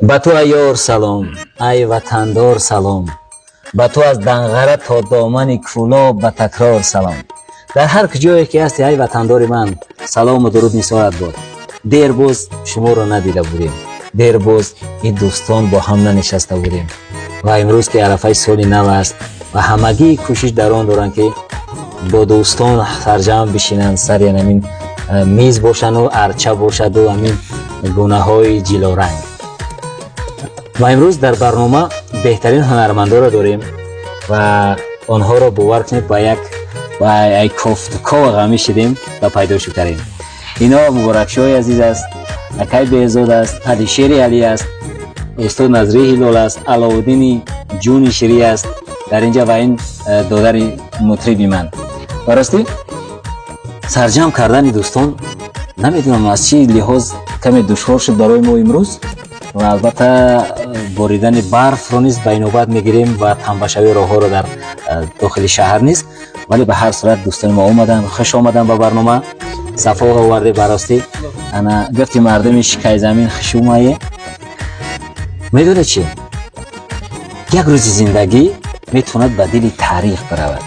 با تو ایار سلام ای وطندار سلام، با تو از دنغره تا دامن کولا به تکرار سلام. در هر جایی که هستی ای وطندار من، سلام و درود نثارت باد. دیر باز شما رو ندیده بودیم، دیر باز این دوستان با هم ننشسته بودیم و امروز که عرفه سال نو است و همگی کوشش در آن دارن که با دوستان سرجم بشینن سر همین میز باشن و ارچه باشد و همین گونه های جلو رنگ. و امروز در برنامه بهترین هنرمندا را داریم و آنها را باور کنید با یک کوفتکا و غمی شدیم و پیدا کردیم. اینا مبارکشاه عزیز است، اکای بهزاد است، علیشیر علی است، استاد نظری هلال است، علاءالدین جون شری است در اینجا و این دادر مطربی من. براستی سرجم کردن دوستان نمیدونم از چی لحاظ کمی دشوار شد برای ما امروز و البته باریدن برف رو نیست بینوبت میگیریم و تنبشوی راه ها رو در داخل شهر نیست، ولی به هر صورت دوستان ما اومدن، خوش آمدن به برنامه. صفا آورده براستی انا گفتی مردم شکای زمین خوش اومایه. میدونه چی؟ یک روز زندگی میتوند به دل تاریخ برود،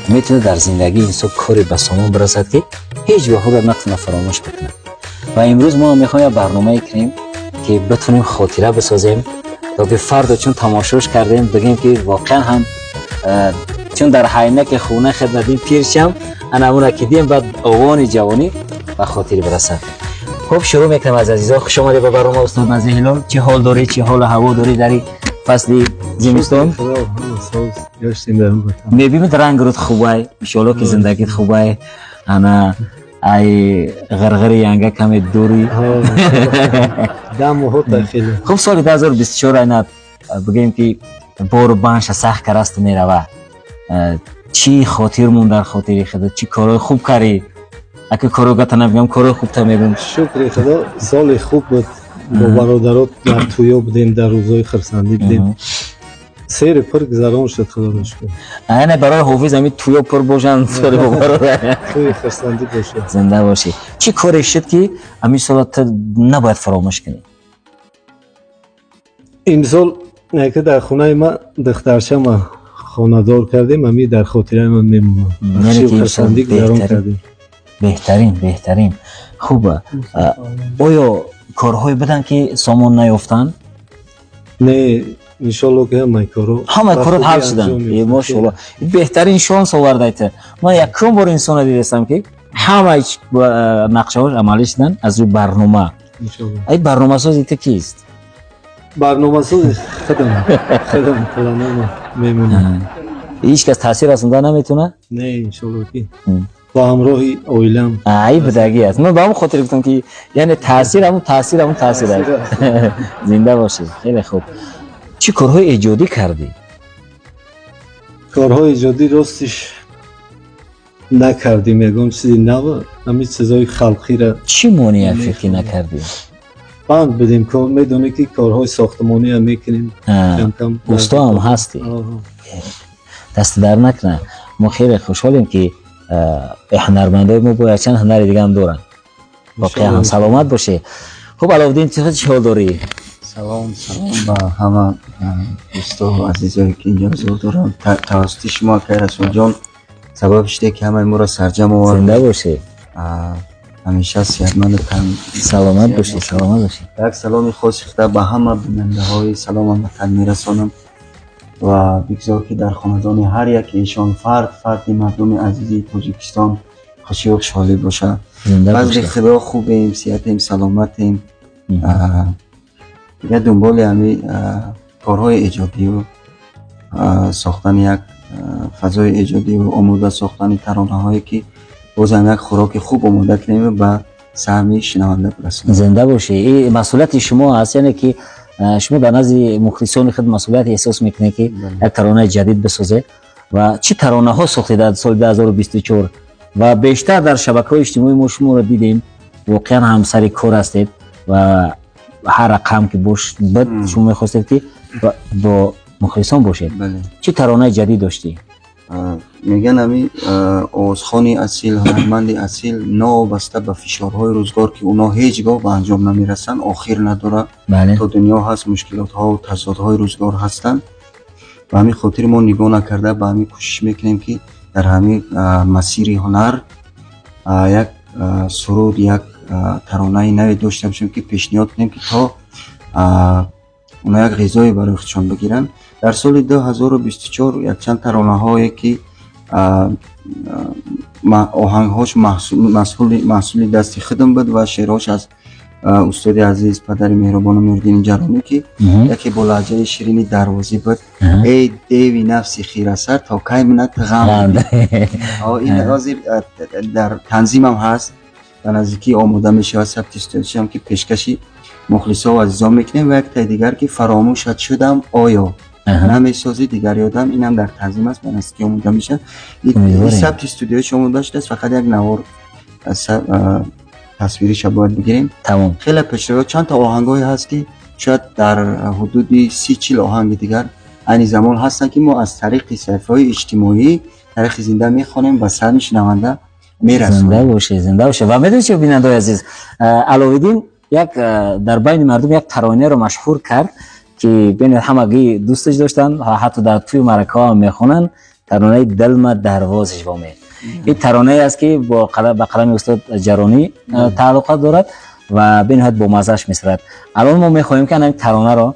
میتونه در زندگی انسان کاری به سامان برسد که هیچ وقت نتونه فراموش بکنه. و امروز ما میخوایم برنامه کنیم که بتونیم خاطره بسازیم تا که فردا چون تماشاش کردیم بگیم که واقعا هم چون در حینک خونه خدمتیم پیر شم انمونه که دیم بعد اوان جوانی و خاطره برسد. خب شروع میکنم از عزیزا. خوش آمدید به برنامه استاد نظری هلال. چه حال داری؟ چه حال هوا داری در فصل زمستان؟ میبینم رنگ رود خوبه، ان شاء الله که زندگیت خوبه. انا ای غرغری ینگه کمی دوری دم و داخلی. خب سال 2024 اینا بگیم که بار بانش سخت کرست میروه، چی خاطر مون در خاطر خدا؟ چی کارهای خوب کردی؟ اگه کارو گتا نمیگم کارهای خوب تا میگم. شکر خدا سال خوب بود. با برادرات در تویا بودیم، در روزای خرسندی بودیم. سیر پر گذران شد خدا رو شکر. اینه برای حافظ همین تویا پر باشن سال برادر توی خرسندی باشه. زنده باشی. چی کاری شد که همین سال نباید فراموش کنی؟ این سال که در خونه ما دخترچه ما خانه‌دار کردیم، همین در خاطره من میمونه. یعنی که خرسندی گذران کردیم. بهترین. خوبه. آیا کارهای بدن که سامان نیافتن؟ نه انشالله که همه کارو حل شدن. ماشاءالله بهترین شانس آورده ایت. من یکم بار انسان دیدم که همه نقشه هاش عملی شدن از روی برنامه. ای برنامه ساز ایت کیست؟ برنامه ساز خودم کلانم میمونه. هیچ کس تاثیر رسونده نمیتونه؟ نه انشالله که با همراهی اویلم. ای بدگی است. من با هم خاطر گفتم که یعنی تاثیر است. زنده باشی. خیلی خوب. چی کارهای ایجادی کردی؟ کارهای ایجادی راستش نکردیم، میگم چیزی نبا همین چیزای خلقی را. چی مانع فکر نکردی؟ بند بدیم کار میدونی که کارهای ساختمانی هم میکنیم. استا هم هستی. دست در نکنه. ما خیلی خوشحالیم که هنرمندای ما باید چند هنر دیگه هم دارن. واقعا هم سلامت باشه. خب علاءالدین چه حال داری؟ سلام با همه دوستان و عزیزایی که اینجا حضور دارن. توسط شما که رسول جان سبب شده که همه ما را سرجم آورد. زنده باشه. همیشه صحتمند و سلامت باشی. یک سلام خاص خدا به همه بیننده های سلام وطن میرسانم و بگذار که در خاندان هر یک ایشان فرد مردم عزیزی تاجیکستان خوشی و خوشحالی باشه. بعضی خدا خوبیم، صحتیم، سلامتیم. دیگه دنبال همین کارهای ایجادی و ساختن یک فضای ایجادی و آماده ساختن ترانه هایی که بازم یک خوراک خوب آماده کنیم به سهم شنونده برسونیم. زنده باشی. این مسئولیت شما هست، یعنی که شما در نزد مخلصان خود مسئولیت احساس میکنه که یک ترانه جدید بسازه. و چی ترانه ها ساخته در سال 2024 و بیشتر در شبکه‌های اجتماعی ما شما رو دیدیم واقعا همسر کار هستید و هر رقم که باش بد شما میخواستید که با مخلصان باشید. بله. چه ترانه جدید داشتی؟ میگن همی آوازخوانی اصیل، هنرمند اصیل نابسته به فشارهای روزگار که اونا هیچگاه به انجام نمیرسن، آخر نداره. تا دنیا هست مشکلات ها و تضادهای روزگار هستن. به همین خاطر ما نگاه نکرده به همین کوشش میکنیم که در همین مسیر هنر یک سرود، یک ترانه نوی داشته باشیم که پیشنهاد کنیم که تا اونا یک غذای برای خودشان بگیرن. در سال 2024 یک چند ترانه هایی که آهنگ هاش محصول دستی خودم بود و شعرهاش از استاد عزیز پدر مهربان نوردین جرانی که یکی با لهجه شیرین دروازی بود. ای دیوی نفسی خیره سر تا کی منت غم. این در تنظیم هم هست و نزدیکی آماده میشه و ثبت استودیوش هم که پیشکشی مخلصا و عزیزان میکنیم. و یک تا دیگر که فراموشت شدم آیا نمیسازی دیگر یادم، این هم در تنظیم است و نزدیکی آماده میشه. این ثبت استودیوش آماده شده است، فقط یک نوار تصویریش باید بگیریم. تمام. خیلی پیشرفت چند تا آهنگای هست که شاید در حدود 30-40 آهنگ دیگر این زمان هستن که ما از طریق صفحه‌های اجتماعی طریق زنده میخوانیم و سر شنونده میرسونیم. زنده باشه. و میدونید چه بیننده عزیز، علاوالدین یک در بین مردم یک ترانه رو مشهور کرد که بین همگی دوستش داشتن، حتی در توی مرکه ها میخونن. ترانه دلم دروازش وامی. این ترانه است که با قلم استاد جرانی تعلقات دارد و به نهایت با مزهش میسرد. الان ما میخواهیم که این ترانه رو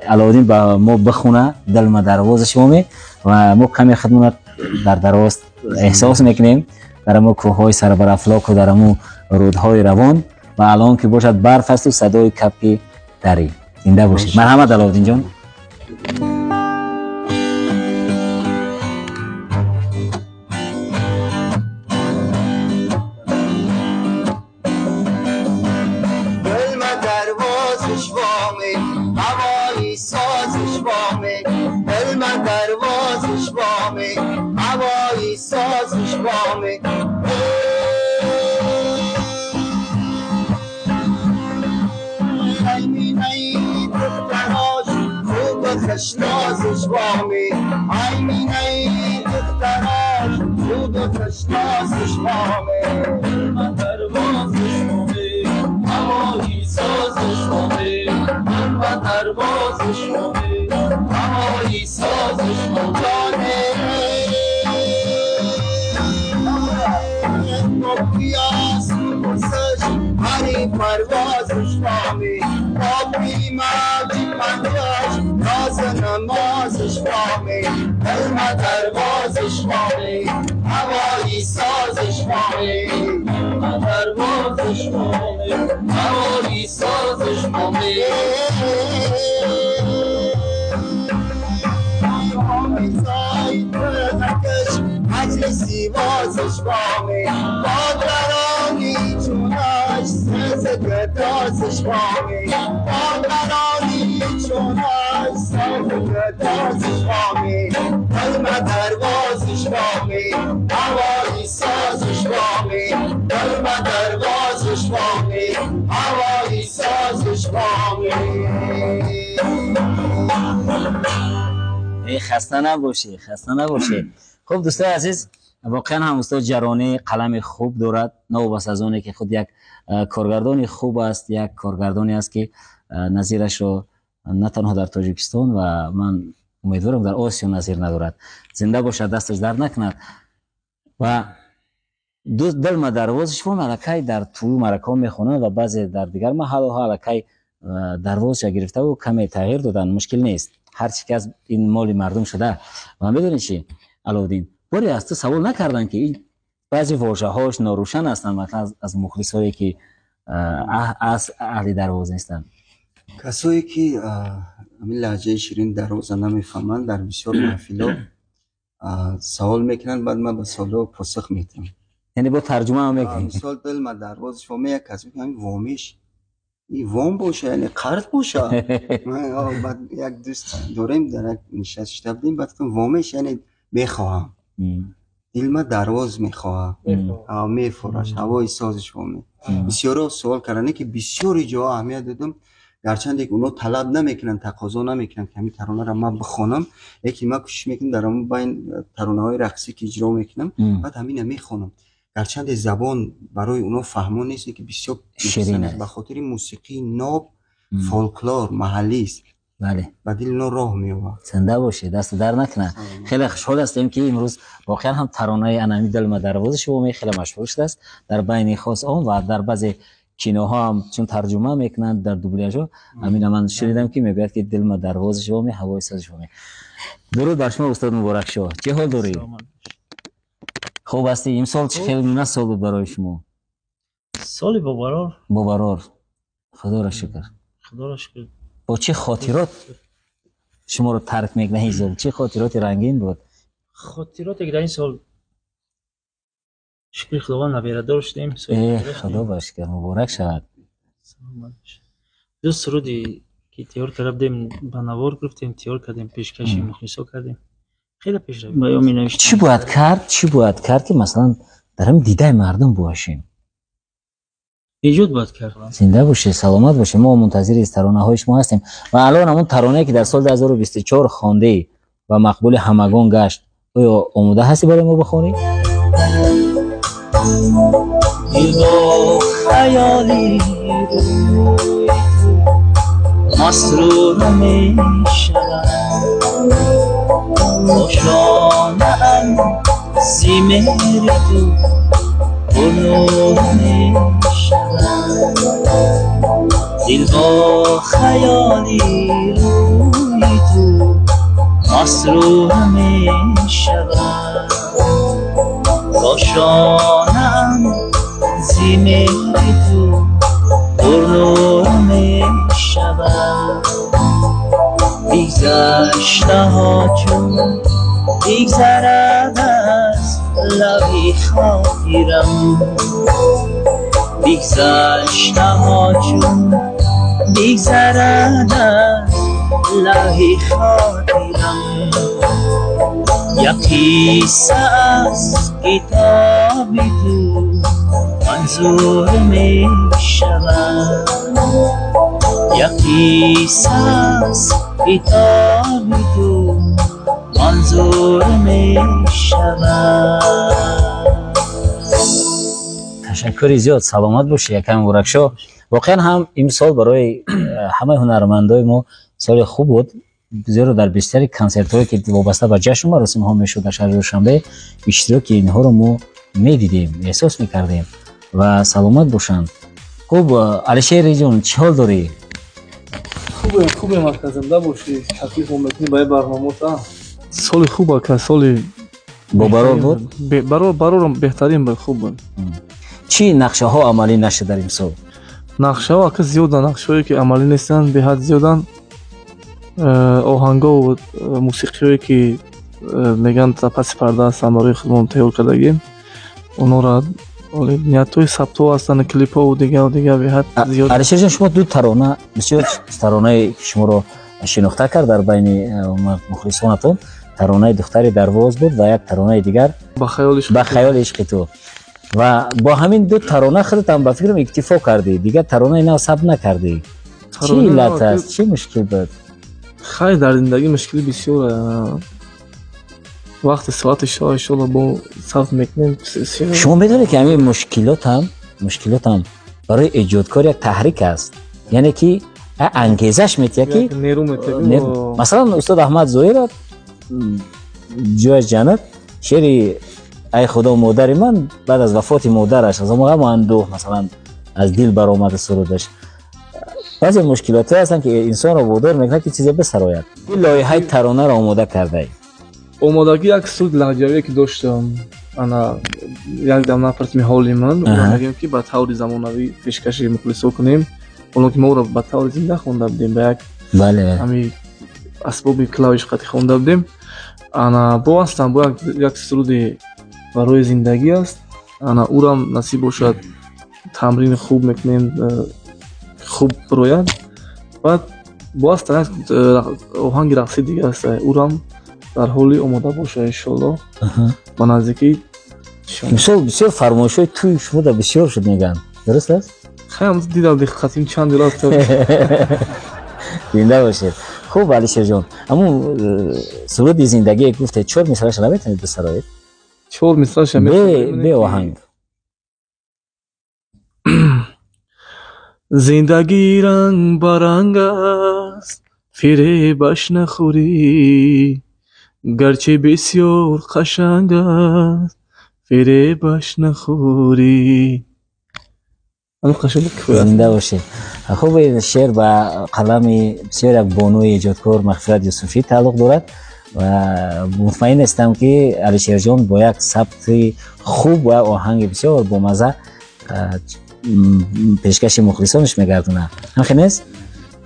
علاوالدین با ما بخونه، دلم دروازش وامی، و ما کمی خدمت در درواز احساس میکنیم در مو کوههای سربر افلاک و در مو رودهای روان و الان که باشد برف است و صدای کپی دری. زنده باشید. مرحمت علاوالدین جان. نازش وامی آینه دختراش بود و نازش وامی من پروازش وامی هوایی سازش وامی من پروازش وامی هوایی سازش وامی پیاس پرسش هری پروازش وامی آبی موجی پنجاش ناز نمازش وامی علم دروازش وامی هوایی سازش وامی دروازش وامی هوایی سازش وامی مجلسی بازش وامی بادرانی چوناش سرز گردازش وامی بادرانی چوناش سرز گردازش وامی علم دروازش وامی هوایی سازش وامی علم دروازش وامی هوایی سازش وامی. خسته نباشی، خسته نباشی. خب دوستان عزیز، واقعا هم استاد جرانی قلم خوب دارد، نه بس از اونه که خود یک کارگردانی خوب است، یک کارگردانی است که نظیرش رو نه تنها در تاجیکستان و من امیدوارم در آسیا نظیر ندارد. زنده باشد، دستش در نکند. و دل ما دروازش و ملکه در توی مرکه میخونن و بعضی در دیگر محل ها ملکه دروازش گرفته و کمی تغییر دادن. مشکل نیست، هر چی که از این مال مردم شده. و میدونید چی علاوالدین، باری از تو سوال نکردن که این بعضی واژه هاش ناروشن هستن، مثلا از مخلص هایی که از اهل دروازه نیستن، کسایی که همین لهجه شیرین دروازه نمیفهمن در بسیار محفلا سوال میکنن، بعد من به سوال پاسخ میدم. یعنی با ترجمه هم میکنی؟ مثال دل من دروازش فهمه یک کسی که همین وامیش این وام باشه یعنی قرض باشه. بعد یک دوست داریم در یک نشسته بودیم، بعد وامش یعنی بخواهم، دل من درواز میخواهم، میفروش هوای سازش وامی. بسیارا سوال کردن که بسیاری جا اهمیت دادم گرچند یک اونا طلب نمیکنن، تقاضا نمیکنن که همین ترانه را من بخونم، یکی من کوشش میکنم در اون بین ترانه های رقصی که اجرا میکنم بعد همین میخونم. گرچند زبان برای اونا فهمون نیست که بسیار شیرین است، به خاطر موسیقی ناب فولکلور محلی است. بله، و دل اونا راه میومد. زنده باشه، دست در نکنه. خیلی خوشحال هستیم که امروز واقعا هم ترانه انمی دل ما دروازه شما خیلی مشهور شده است در بین خاص اون و در بعضی کینوها هم چون ترجمه میکنند در دوبلیاژ. همین من شنیدم که میگوید که دل ما دروازه شما هوای ساز شما. درود بر شما استاد مبارک شو. چه حال داری؟ خوب هستی؟ امسال چه خیلی نه سال بود برای شما؟ سال بابرار. خدا را شکر. خدا را شکر. با چه خاطرات شما رو ترک میکنه این سال؟ چه خاطرات رنگین بود؟ خاطراتی که در این سال شکر خداوند نبیره داشتیم. خدا باشکر، مبارک شود. دو سرودی که تیار کردیم به نوار گرفتیم، تیار کردیم، پیشکشی مخلصا کردیم. خیلی پیش رویم. چی باید کرد که مثلا در هم دیده مردم باشیم؟ ایجاد باید کرد. زنده باشه، سلامت باشه. ما منتظر از ترانه های شما هستیم و الان همون ترانه‌ای که در سال 2024 خوانده و مقبول همگان گشت، آیا آماده هستی برای ما بخونی؟ با خیالی روی تو مسرور می شود، باشانم زیمیر تو بلور می شود. دل با خیالی روی تو مسرور می شود، باشانم زیمیر تو بلور می شود. بگذشته ها چون بگذرد از لبی خاطرم، بگذشته ها چون بگذرد از لبی خاطرم. یکی از کتاب تو منظور می شود، یکی از کتاب تو منظور می شود. تشکر زیاد، سلامت باشی. یکم مبارک شو. واقعا هم این سال برای همه هنرمندای ما سال خوب بود، زیرا در بیشتری کنسرت‌هایی که وابسته به جشن و مراسم ها میشد در شهر دوشنبه اشتراک اینها رو ما میدیدیم، احساس میکردیم و سلامت باشن. خوب علیشیر جون چه حال داری؟ خوبه مرکز زنده باشی. تکلیف میکنی برای برنامه تا سال خوبه که سال بابرار بود؟ برارم بهترین بود، خوب بود. چی نقشه ها عملی نشد در این سال؟ نقشه ها که زیادن، نقشه هایی که عملی نیستن به حد زیادن. آهنگا و موسیقی هایی که میگن تا پس پرده است برای خودمون تیار کردگیم، اونا را نیت های ثبت ها هستن، کلیپ ها و دیگه به حد زیاد. علیشیر جان شما دو ترانه بسیار ترانه شما رو شناخته کرد در بین مخلصانتون. ترانه دختری درواز بود و یک ترانه دیگر به خیال عشق تو و با همین دو ترانه خودت هم به فکرم اکتفا کردی، دیگه ترانه اینا ثبت نکردی. چی علت است؟ چی مشکل بود؟ خیلی در زندگی مشکلی بسیار. وقت ساعت شاه انشالله با ثبت میکنیم. شما میدونی که همین مشکلات هم برای ایجادکار یک تحریک است، یعنی که انگیزش میتیه که مثلا استاد احمد ظاهر جوی جنت شعری ای خدا مادر من بعد از وفات مادرش از اون اندوه مثلا از دل برآمد سرودش. بعضی مشکلاتی هستن که انسان رو وادار میکنه که چیزی به سر آید. این لایحه ترانه را آماده کرده. آمادگی یک سرود لهجوی که داشتم، انا یک دم نفرت میحالی من میگم که با طور زمانوی پیشکشی مخلصا کنیم، اون که ما رو با طور زنده خونده بودیم با یک همین اسباب کلاویش قطعی خونده بودیم. انا با هستم با یک سرود برای زندگی است. انا او را نصیب باشد تمرین خوب میکنیم، خوب روید. بعد با هستن آهنگ رقصی دیگه است، او را در حالی آماده باشه انشالله با نزدیکی. بسیار فرمایش های توی شما در بسیار شد میگن، درست است؟ خیلی دیدم دقیقاً چند دلار تو زنده باشید. خوب علیشیر جان، اما سرود زندگی گفته 4 مثالش را میتونید بسرایید؟ 4 مثالش به آهنگ. زندگی رنگ برنگ است فریبش نخوری، گرچه بسیار قشنگ است فریبش نخوری. زنده باشید. خوب این شعر با قلم بسیار یک بانوی ایجادکار مغفرت یوسفی تعلق دارد و مطمئن هستم که علیشیر جان با یک ثبت خوب و آهنگ بسیار بامزه پیشکش مخلصانش میگردونه. همین است؟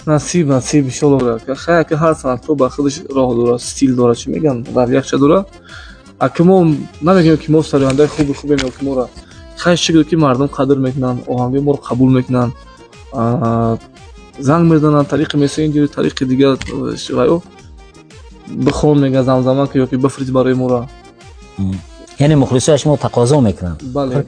نصیب ان شاء الله. خیلی که هر سنتو با خودش راه داره، استیل داره، چی میگن رویش داره. اگه ما نمیگیم که ما سرانده خوبی میگیم که ما را خیلی شکلی که مردم قدر میکنن، آهنگ ما رو قبول میکنن، زنگ میزنن طریق مسنجر، طریق دیگه شایو بخون میگه زمان که یکی بفرست برای ما را. یعنی مخلصاش ما تقاضا میکنن. بله.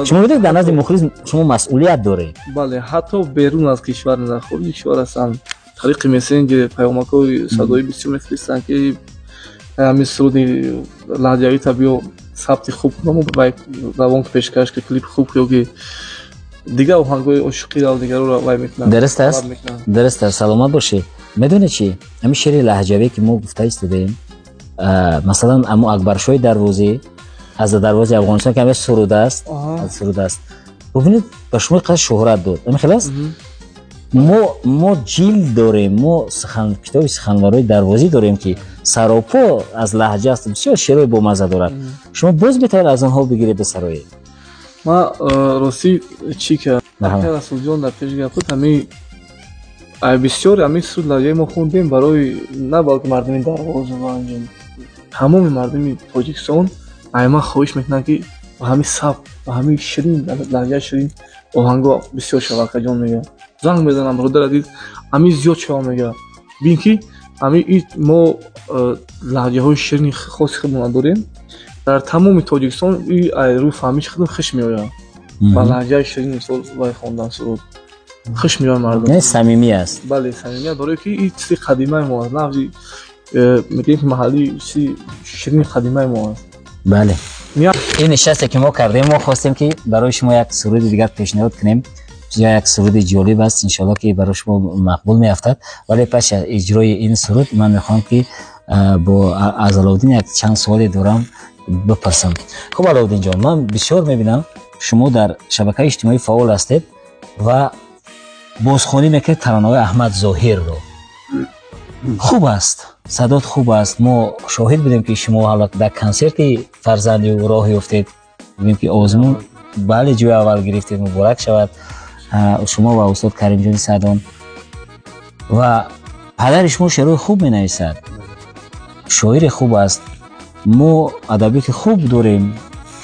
شما میدونید در نزد مخلص شما مسئولیت دارید. بله، حتی بیرون از کشور نه، خود کشور هستن طریق مسنجر پیامک‌های صدایی بسیار میفرستن که همین سرودی لهجوی طبیعی ثبت خوب کنم و باید روان پیشکش که کلیپ خوب که دیگه آهنگای عشقی را دیگه رو وای میکنن. درست است. درست است. سلامت باشی. میدونی چی؟ همین شعر لهجوی که ما گفته استیم مثلا امو اکبرشاه دروازی از دروازه افغانستان که همه سرود است. از سرود است. ببینید به شما قدر شهرت داد. همین خلاص ما جیل داریم، ما کتاب سخنوری دروازی داریم که سراپا از لهجه است، بسیار شعرهای بامزه دارد. شما باز میتونید از آنها بگیرید به سرایه. ما راستی چی که رسول جان در پیش گفت همین بسیار همین سرود لهجه ما خوندیم برای نه بلکه مردم دروازه و انجام تمام مردم تاجیکستان ایما خواهش میکنن که با همین صف و همین شیرین لهجه شیرین آهنگا بسیار شوق جان میگه. زنگ میزنم برادر دید همین زیاد چه میگه ببین که همین ما لهجه های شیرین خاص خودمون داریم در تمام تاجیکستان این رو فهمیش خودم خوش میآید با لهجه شیرین وای خواندن سرود خوش میآید مردم. نه صمیمی است. بله صمیمی است، برای که این چیز قدیمی ما است، لهجه میگیم که محلی چیز شیرین قدیمی ما است. بله این نشسته که ما کردیم ما خواستیم که برای شما یک سرود دیگر پیشنهاد کنیم. یا یک سرود جالب است ان شاء الله که برای شما مقبول میافتد، ولی پس اجرای این سرود من میخوام که با از علاودین یک چند سوالی دارم بپرسم. خب علاودین جان، من بسیار میبینم شما در شبکه اجتماعی فعال هستید و بازخوانی میکنید ترانه‌های احمد ظاهر رو. خوب است، صدات خوب است. ما شاهد بودیم که شما حالا در کنسرت فرزندی و راه افتید، ببینیم که آزمون بله جای اول گرفتید، مبارک شود شما و استاد کریم جان سعدان. و پدر شما شعر خوب می نویسد، شاعر خوب است. ما ادبیات خوب داریم،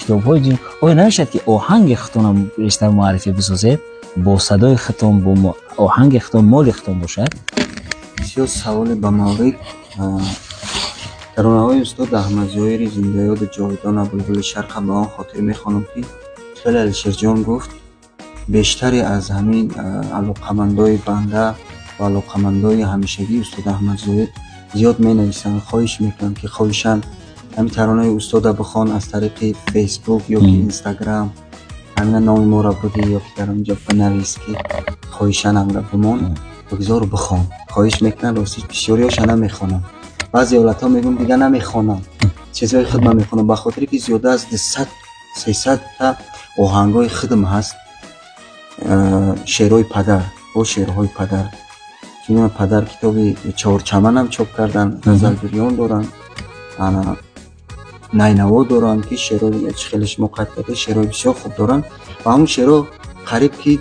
کتاب‌های جن. آیا نمیشد که آهنگ خودتون بیشتر معرفی بسازید با صدای خودتون، با آهنگ خودتون، مال خودتون باشد؟ بسیار سوال با موقع ترانه‌های استاد احمد ظاهری زنده یاد جاودان بلبل شرق به آن خاطر میخوانم که خیلی علیشیر جان گفت بیشتری از همین علاقمندای بنده و علاقمندای همیشگی استاد احمد ظاهر زیاد می نویسن. خواهش میکنم که خواهشن همین ترانه‌های استاد بخوان از طریق فیسبوک یا که اینستاگرام همین نام ما را بده یا که در اونجا بنویس که خواهشن هم را بمان بگذار بخوان. خواهش میکنم راستی بسیاری هاشن نمیخوانم، بعضی حالت ها میگم دیگه نمیخوانم، چیزهای خودم میخوانم به خاطر که زیاده از 200-300 تا آهنگای خودم هست، شعرهای پدر و شعرهای پدر. چون پدر کتاب 4 چمن هم چاپ کردن، غزل بریان دارن، نینوا دارن که شعرهای خیلیش مقطعه شعرهای بسیار خوب دارن و همون شعرها قریب که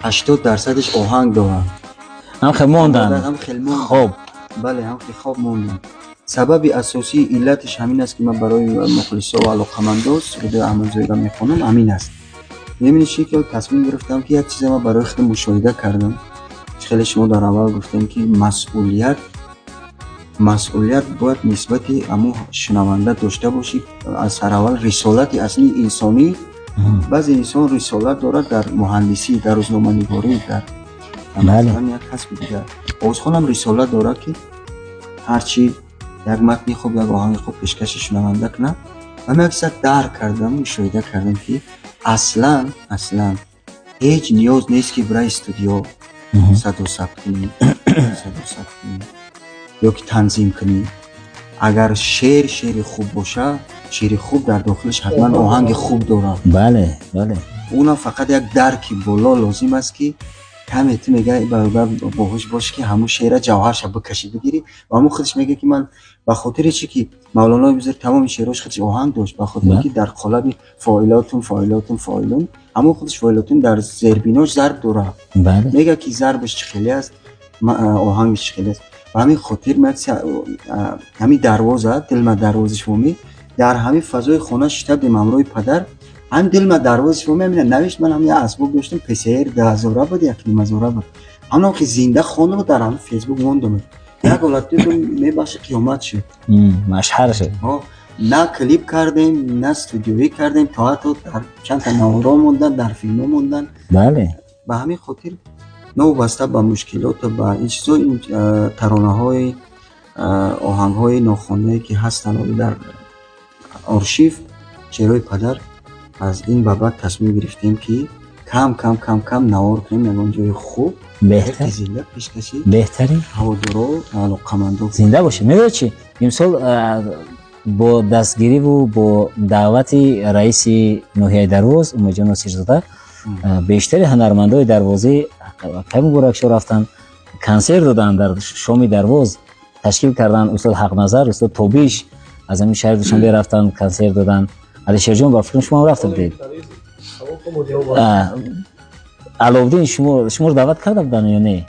80% آهنگ دارن. هم خیلی موندن. خوب. بله هم خیلی خوب موندن. سبب اساسی علتش همین است که من برای مخلصا و علاقمندا سرود احمد ظاهری میخونم همین است. می‌بینید که تصمیم گرفتم که یک چیز ما برای خودم مشاهده کردم. خیلی شما در اول گفتین که مسئولیت باید نسبت امو شنونده داشته باشی. از هر اول رسالت اصلی انسانی بعضی انسان رسالت دارد در مهندسی، در روزنامه‌نگاری، در مثلا یک کسب دیگر. آوازخوان هم رسالت دارد که هرچی یک متن خوب، یک آهنگ خوب پیشکش شنونده کنه. من اکثر درک کردم، مشاهده کردم که اصلا هیچ نیاز نیست که برای استودیو صدا ثبت کنی یا که تنظیم کنی. اگر شعر خوب باشه، شعر خوب در داخلش حتما آهنگ خوب داره. بله. اونا فقط یک درک بالا لازم است که کمی تو میگه برادر باهوش باش که همون شعر جوهرش بکشی بگیری. و همون خودش میگه که من به خاطر چی که مولانا بزرگ تمام شعراش خودش آهنگ داشت، به خاطر که در قالب فاعلاتون همون خودش فاعلاتون در ضربیناش ضرب داره. میگه که ضربش خیلی است، آهنگش خیلی است. و همین خاطر همین دروازه دل ما دروازش فهمی در همین فضای خانه شتاب ممروی پدر هم دل ما دروازش فهمی همین نوشت. من همین اسباب داشتم پسر 10,000 بود، 1,000 بود، همون که زنده خانه در همین فیسبوک موندم. یک ولادتی تو میباشه قیامت شد، مشهر شد. نه کلیپ کردیم نه استودیویی کردیم، تا در چند تا نوارا موندن، در فیلم موندن. بله. به همین خاطر نو بسته به مشکلات و به این چیزا، این ترانه های آهنگ های ناخوانده که هستن در آرشیو شعرهای پدر، از این بابت تصمیم گرفتیم که کم نوار کنیم. یگان جای خوب بهتر زنده پیشکشی بهترین هوادارا علاقه‌مندا زنده باشه. میدونی چی امسال با دستگیری و با دعوت رئیس ناحیه درواز امیدجان ناصرزاده بیشتر هنرمندای دروازی کمی برکشو رفتن کنسرت دادن، در شام درواز تشکیل کردن. استاد حق نظر، استاد توبیش از همین شهر دوشنبه رفتن کنسرت دادن. علی شیرجان با فکر شما رفته بودید؟ علاودین شما رو دعوت کرده بودن یا نه؟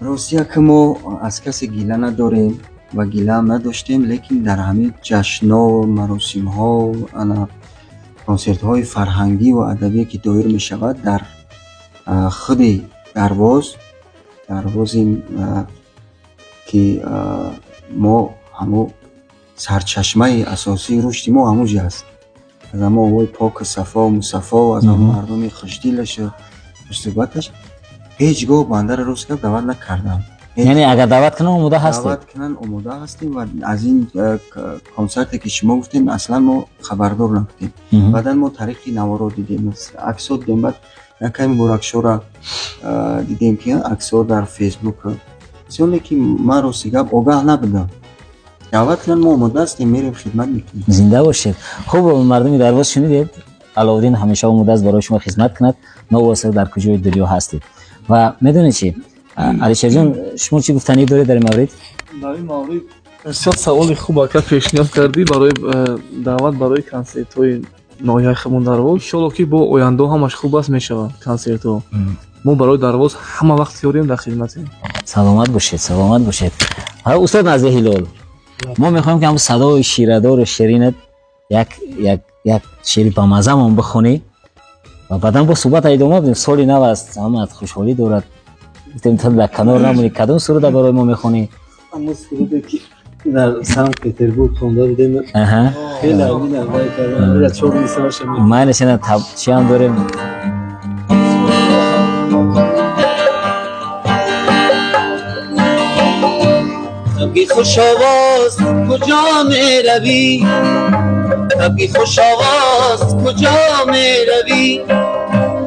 روسیه که ما از کسی گیله نداریم و گیله هم نداشتیم، لیکن در همین جشن‌ها و مراسم‌ها و کنسرت‌های فرهنگی و ادبی که دایر می شود در خود دروازی که ما همو سرچشمه اساسی رشد ما همونجا هست. از همه آوای پاک صفا و مصفا و از همه مردم خوشدیلش و صحبتش هیچگاه بنده رو روز که دعوت نکردم. یعنی اگر دعوت کنن آماده هستیم؟ دعوت کنن آماده هستیم و از این کنسرتی که شما گفتیم اصلا ما خبردار نبودیم. بعدا ما تاریخی نوارا دیدیم، عکس‌ها دیدیم، بعد کمی برکشو را دیدیم که عکس‌ها در فیسبوک سیالی که ما رو سیگاب آگاه نبودم. دعوت کنن ما آماده هستیم، میریم خدمت میکنیم. زنده باشید. خوب مردمی درواز شنیدید؟ علاودین همیشه آماده است برای شما خدمت کند. نواسه در کجای دنیا هستید. و میدونید چی؟ علی شیرجان شما چی گفتنی دارید در این مورد؟ در این مورد بسیار سوال خوب که پیشنهاد کردی برای دعوت برای کنسرت‌های ناحیه خمون درواز. ان شاء الله که با آینده همش خوب است میشود کنسرت‌ها. ما برای درواز همه وقت یاریم در خدمتیم. سلامت باشید. استاد نازی هلال، ما میخوایم که هم صدای شیردار و شیرینت یک شعری با مزه‌مون بخونی و بعدا با صحبت ادامه بدیم. سالی نو است، همت خوشحالی دارد. گفتیم تا در کنار نمونی. کدوم سرود برای ما میخونی؟ اما سرودی که در سنت پترزبورگ خونده بودیم. خیلی عالی نوای کردم. یا چون میساش ما نشینه چی هم داریم. تبگی خوش آواز کجا می روی، تبگی خوش آواز کجا می روی،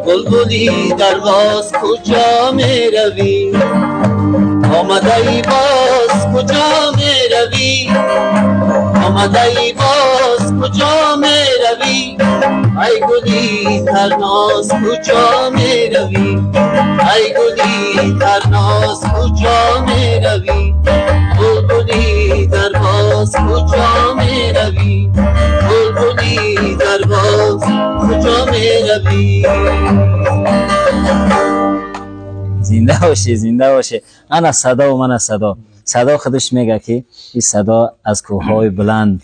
بلبلی درواز کجا می روی، آمده ای باز کجا می روی، آمده ای باز کجا می روی، ای گلی ترناز کجا می روی، ای گلی ترناز کجا می روی، بلبلی درواز کجا می روی، بلبلی درواز کجا می روی. زنده باشه. من صدا خودش میگه که این صدا از کوههای بلند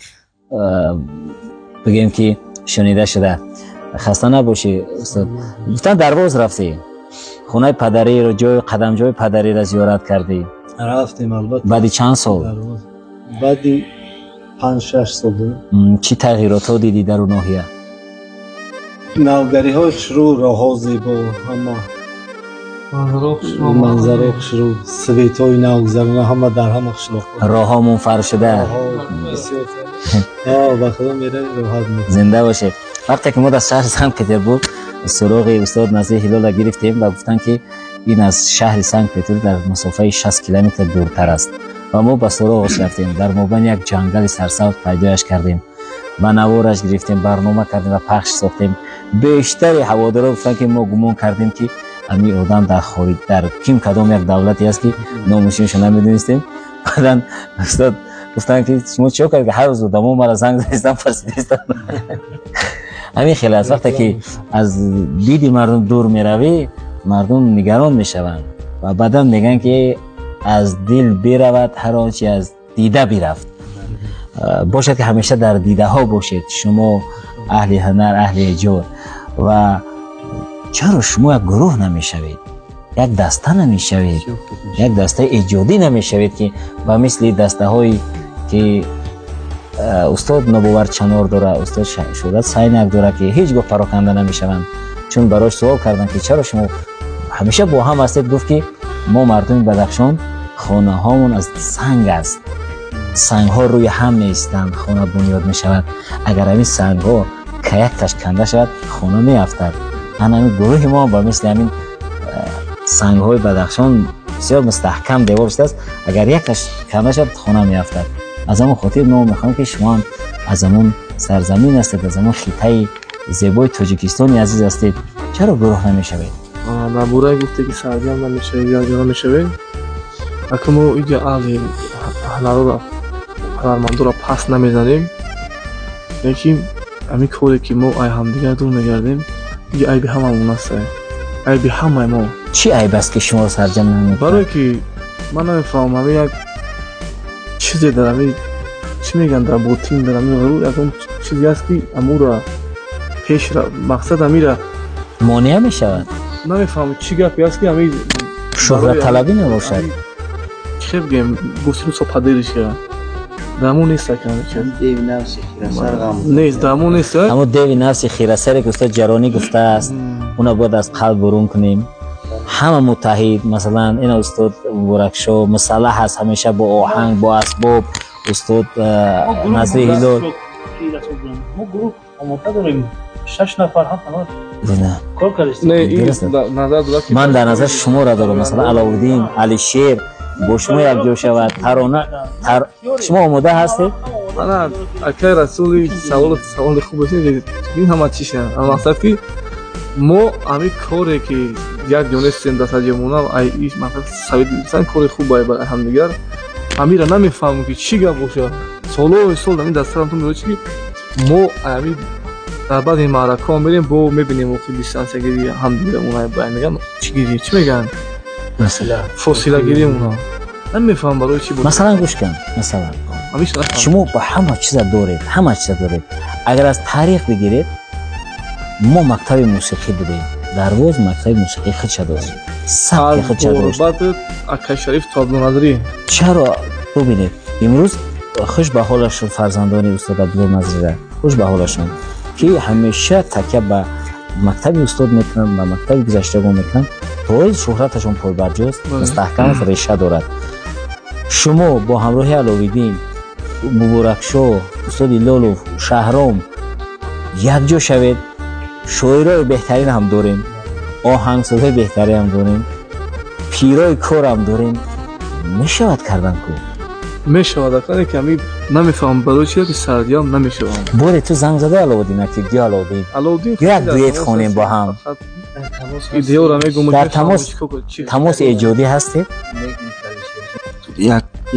بگیم که شنیده شده. خسته نباشی استاد. گفتن درواز رفتی، خونه پدری رو قدم جای پدری را زیارت کردی؟ رفتیم البته. بعد چند سال؟ بعد 5-6 سال. چی تغییرات دیدی در اون ناحیه؟ навгари ҳои хушрӯ, роҳҳо зебо, ҳама манзараи хушрӯ, светҳои навгузарона, ҳама дар ҳама қишлоқ. роҳҳо мунфар шуда. ба худо меравӣ, роҳат мебошад. зинда бошед. вақте ки мо дар шаҳри санкт петербург суроғи устод назир ҳилола гирифтем ва гуфтанд ки ин аз шаҳри санкт петербург дар масофаи 60 километр дуртар аст ва мо ба суроғаш рафтем. дар мобайни як ҷангали сарсабз пайдояш кардем ва навораш гирифтем, барнома кардем ва пахш сохтем. бештари ҳаводорон гуфтанд ки мо гумон кардем ки ҳамин одам дар хориҷ дар ким кадом як давлате аст ки номушинашо намедонистем. баъдан устод гуфтанд ки шумо чиё кардед ки ҳар рӯз одамо мара занг занистан парсидистан. ҳамин хеле аст. вақте ки аз диди мардум дур меравӣ, мардум нигарон мешаванд ва баъдан мегӯянд ки аз дил биравад ҳар он чи аз дида бирафт. бошад ки ҳамеша дар дидаҳо бошед шумо аҳли ҳунар, аҳли эҷод. ва чаро шумо як гурӯҳ намешавед, як даста намешавед, як дастаи эҷодӣ намешавед ки ба мисли дастаҳои ки устод нобовар чанор дора, устод шӯрат сайнак дора ки ҳеҷ гоҳ пароканда намешаванд. чун барош суол карданд ки чаро шумо ҳамеша бо ҳам ҳастед, гуфт ки мо мардуми Бадахшон хонаҳомон аз санг аст. сангҳо рӯи ҳам меистанд, хона бунёд мешавад. агар ҳамин сангҳо каякташ канда шавад, хона меафтад. ҳамин гурӯҳи мо ба мисли ҳамин сангҳои Бадахшон бисёр мустаҳкам девор шудааст. агар якташ канда шавад, хона меафтад. аз ҳамон хотир мо мехоҳем ки шумо ҳам аз ҳамон сарзамин ҳастед, аз ҳамон хитаи зебои Тоҷикистони азиз ҳастед. чаро гурӯҳ намешавед? набурай гуфте ки саргам намешавед, якҷо намешавед. акун мо иҷа аҳли ҳунармандоро пас намезанем, лекин ҳамин коре ки мо ай ҳамдигар дур мегардем, иҷа айби ҳамамон аст. айби ҳамаи мо чӣ айб аст ки шуморо сарҷам намекунад? барое ки ман намефаҳмам ҳамин як чизе дар ҳамин чӣ мегӯянд дар ботин дар ҳамин ғарур ягон чизе аст ки амуро пеш мақсад ҳамира монеа мешавад. намефаҳмам чӣ гапе аст ки ҳамин шӯҳратталабӣ мебошад. чӣ бигӯем гуфтину сопадериш дамон нест нест дамон нест ҳамон деви навси хирасаре ки устод ҷаронӣ гуфтааст, уна бояд аз қалб бурун кунем. ҳама муттаҳид, масалан ина устод муборакшо мусаллаҳ аст ҳамеша бо оҳанг, бо асбоб. устод назри ҳилол мо гурӯҳ омода дорем 6 нафар 7 нафар кор кардем. ман дар назар шуморо дорам. масалан аловиддин, алишер бо шумо якҷо шавад. тарона шумо омода ҳастед? мана акай расули саволи хуб аст. ин ҳама чиша мақсад ки мо ҳамин коре ки як ҷонестем дастаҷамона ай мақсад савидсан кори хуб ай ба ҳамдигар ҳамира намефаҳмем ки чӣ гап бошад. солои сол ҳамин дастарам ту меоҷи ки мо ҳамин дар баъди маъракаҳо мерем бо мебинем охи дистансиягирӣ ҳамдигар уна байн мегӯян чӣ гирӣ чӣ мегӯянд фосилагирӣ уна намефаҳмам барои чӣ бошад. масалан гӯш кун, масалан шумо ба ҳама чиза доред, ҳама чиза доред. агар аз таърих бигиред, мо мактаби мусиқӣ будем. дарвоз мактаби мусиқӣ худша дошт, сабки худша дошт. акай шариф то абдуназарӣ чаро бубинед имрӯз хуш ба ҳолашон фарзандони устод Абдулло Назира, хуш ба ҳолашон ки ҳамеша такя ба мактаби устод мекунанд, ба мактаби гузаштагон мекунанд. тои шӯҳраташон пойбарҷост, мустаҳкам реша дорад. шумо бо ҳамроҳи Аловиддин, Муборакшо, устоди Лолов, Шаҳром якҷо шавед. шоирои беҳтарин ҳам дорем, оҳангсозои беҳтарин ҳам дорем, пирои кор ҳам дорем. мешавад кардан ку мешавад. акане ки ҳамин намефаҳмам барои чия ки сарҷам намешавам. боре ту занг зада Аловиддина ки гӯ Аловиддин як дуэт хонем бо ҳам. дар тамоси эҷодӣ ҳастед?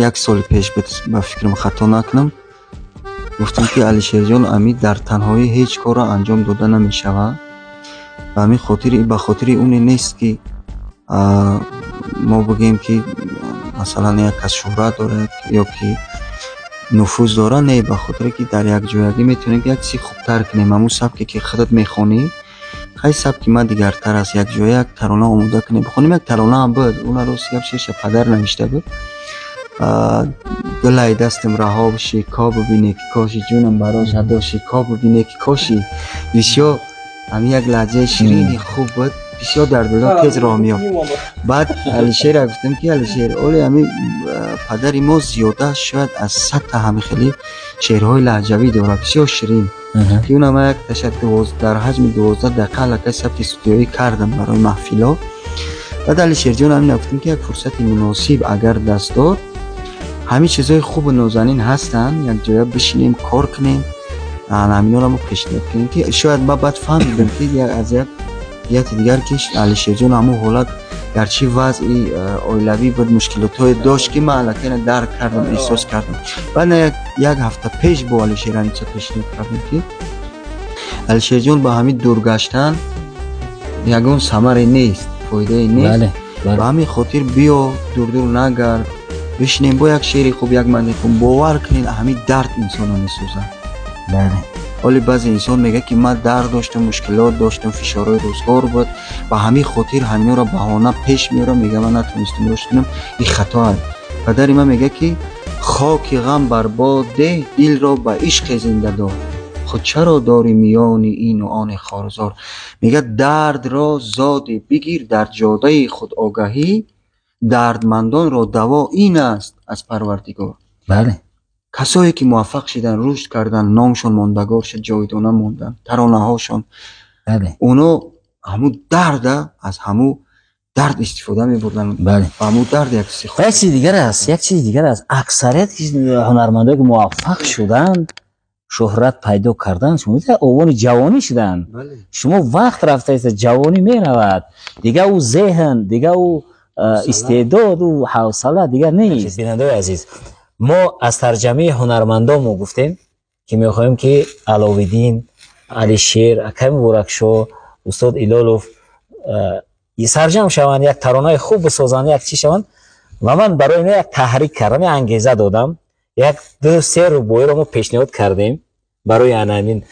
як соли пеш ба фикрам хато накунам гуфтем ки Алишерҷон амид дар танҳоӣ ҳеҷ корро анҷом дода намешавад. ба ҳамин ба хотири уне нест ки мо бигӯем ки масалан як кас шӯҳрат дорад ё ки нуфуз дорад. не, ба хотире ки дар якҷоягӣ метавонем як чизи хубтар кунем. ҳамун сабке ки худат мехонӣ хай сабки ма дигартар аст. якҷоя як тарона омода кунем, бихонем. як таронаам буд, уна рост гап шеша падар навишта буд. гулай дастам раҳо биши ко бубине ки коши ҷунам барош ҳадоши ко бубине ки коши бисёр همین یک لحجه شیرینی خوب بود بسیار در دلم تیز راه میافت. بعد علیشیر گفتم که علیشیر اولی همین پدری ما زیاده شاید از 100 تا همین خیلی شعرهای لهجوی داره بسیار شیرین که اونم یک تشکر در حجم 12 دقیقه لکه ثبت استودیویی کردم برای محفلا. بعد علیشیر جان همین گفتم که یک فرصت مناسب اگر دست داد همین چیزای خوب و نازنین هستن یک جای بشینیم کار کنیم همینا رو ما پیشنهاد کنیم که شاید ما بعد فهمیدم که از یک دیگر که علیشیر جان همون حالت گرچه وضعی اولیوی بود مشکلات‌های داشت که من الان درک کردم احساس کردم. بعد یک هفته پیش با علیشیر همیشه پیشنهاد کردم که علیشیر جان با همین دورگشتن یگان ثمری نیست فایده نیست. با همین خاطر بیا دور نگرد بشینیم با یک شعر خوب یک منظر خوب باور کنین همین درد انسان رو میسوزه. بله. ولی بعضی انسان میگه که من درد داشتم مشکلات داشتم فشارهای روزگار بود و همین خاطر همینا رو بهانه پیش میارم میگه من نتونستم رشد کنم. این خطا است. پدر من میگه که خاک غم بر باد ده دل را به عشق زنده دار خود چرا داری میان این و آن خارزار. میگه درد را زاده بگیر در جاده خود آگاهی دردمندان را دوا این است از پروردگار. بله. کسایی که موفق شدن رشد کردن نامشون ماندگار شد جاودانه موندن ترانه هاشون. بله. اونو همو درد از همو درد استفاده می‌بردن. بله. همو درد یک چیز دیگر است اکثریت هنرمندان که موفق شدن شهرت پیدا کردن شما اوان جوانی شدن. بله. شما وقت رفته است جوانی میرود دیگه او ذهن دیگه او استعداد و حوصله دیگه نیست. بیننده عزیز ما از ترجمه هنرمندان ما گفتیم که میخوایم که علاوالدین علیشیر اکرم بورکشو استاد ایلالوف سرجم شوند یک ترانه خوب بسازن یک چی شوند و من برای اینا یک تحریک کردم یک انگیزه دادم یک 2-3 روبوی رو ما پیشنهاد کردیم برای همین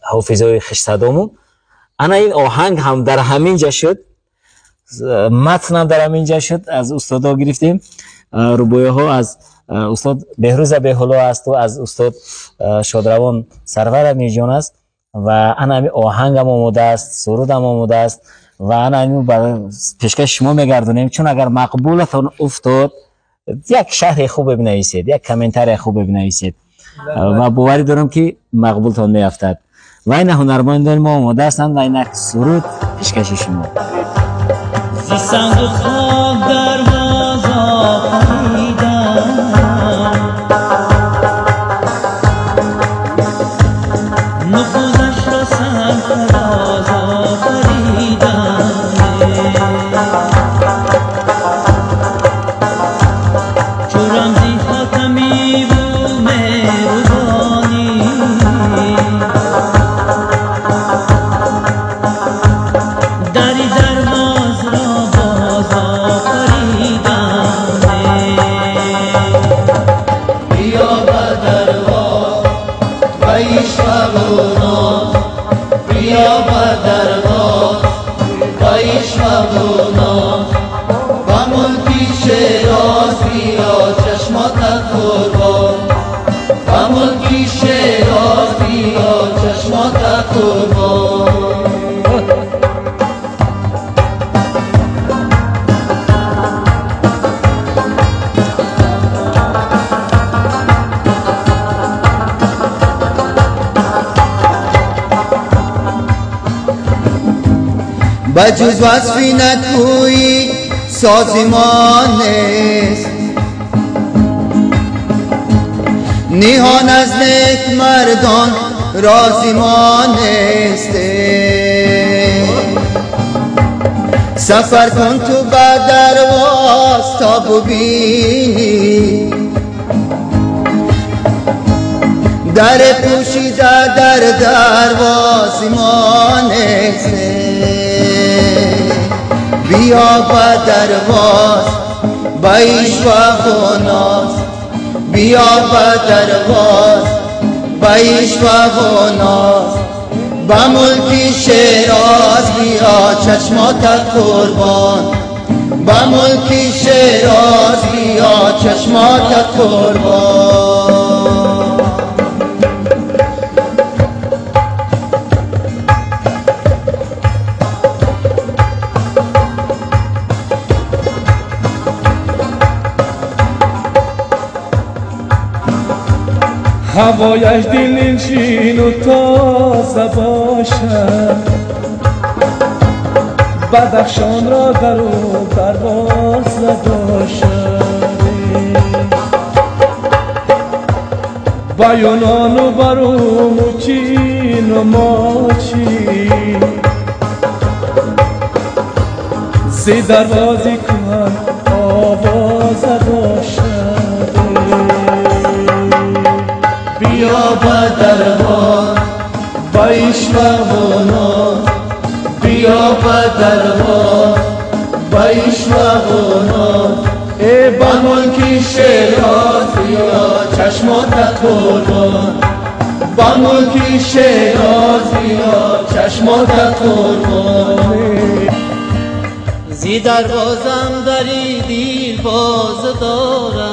حافظای خشتادامون. انا این آهنگ هم در همین جا شد متن هم در همین جا شد از استادا گرفتیم روبوی ها از استاد بهروز بهلو است و از استاد شادروان سرور میرجان است و انا همین آهنگ هم آماده است سرود هم آماده است و انا همین برای پیشکش شما میگردونیم چون اگر مقبولتان افتاد یک شرح خوب بنویسید یک کامنتار خوب بنویسید و باوری دارم که مقبولتان میافتد و این هنرمندان ما آماده هستند و این سرود پیشکش شما. زی سنگ و خاک دروازه آفریدم نفوذش را سرفراز آفریدم چو رمزی حاتمی و مهربانی دری درواز را باز آفریدم بیا به درواز و عشق و ناز بیا به درواز و عشق و ناز و ملکی شیراز بیا چشماتت قربان و ملکی شیراز بیا چشماتت قربان. بجز وصفی نکویی سازمان است نیهان از نیک مردان رازیمان است. سفر کن تو به درواز تا ببینی در پوشیده در دروازیمان است. بیا به درواز به عشق و ناز بیا به درواز به عشق و ناز به ملکی شیراز بیا چشماتت قربان به ملکی شیراز بیا چشماتت قربان. هوایش دلنشین و تازه باشد بدخشان را در و پرواز نباشد با یونان و بروم و چین و ماچی سی دروازی کن آواز داشد بیا به دربار با عشق و ناز بیا به دربار با عشق و ناز ای با ملک شیراز بیا چشمات قربان با ملک شیراز بیا چشمات قربان زی دروازم دری دیر باز دارم